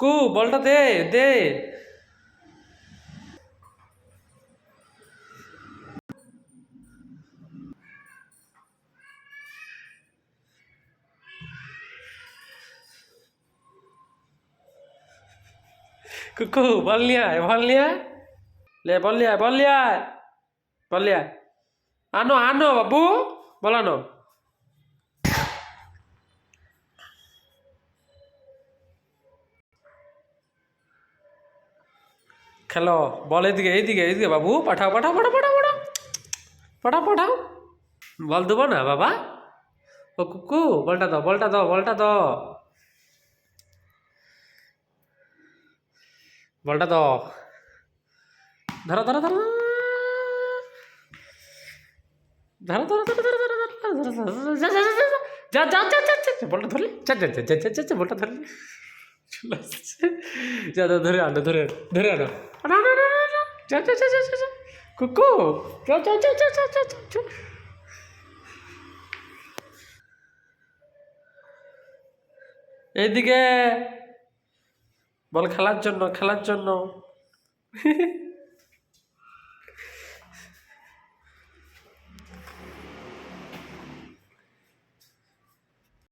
কু বলটা দে দে। কুকু বল নিয়ে আয়, বল নিয়ে আয়। লে বল নিয়ে আয়, বল নিয়ে আয়, বল নিয়ে আয়। আনো আনো বাবু, বল আনো। খেলো, বল এদিকে এইদিকে এইদিকে বাবু, পাঠাও পাঠাও পাঠাও পাঠাও পাঠাও পাঠাও পাঠাও। বল দেবো না বাবা? ও কুকু বলটা দাও, বলটা দাও, বলটা দাও, বলটা দাও। ধরো ধরো ধরো ধরো ধরো ধরো ধরো ধরো ধরো ধরো ধরো, যা যা যা যা যা যা যা যা, বলটা ধরলি, যা যা যা যা যা যা, বলটা ধরলি, চলে আসছে। যা যা, ধরে আনো, ধরে আনো, ধরে আনো, আনো আনো আনো আনো, যা যা যা যা যা, কুকু যা যা যা যা যা যা যা। এইদিকে বল, খেলার জন্য, খেলার জন্য।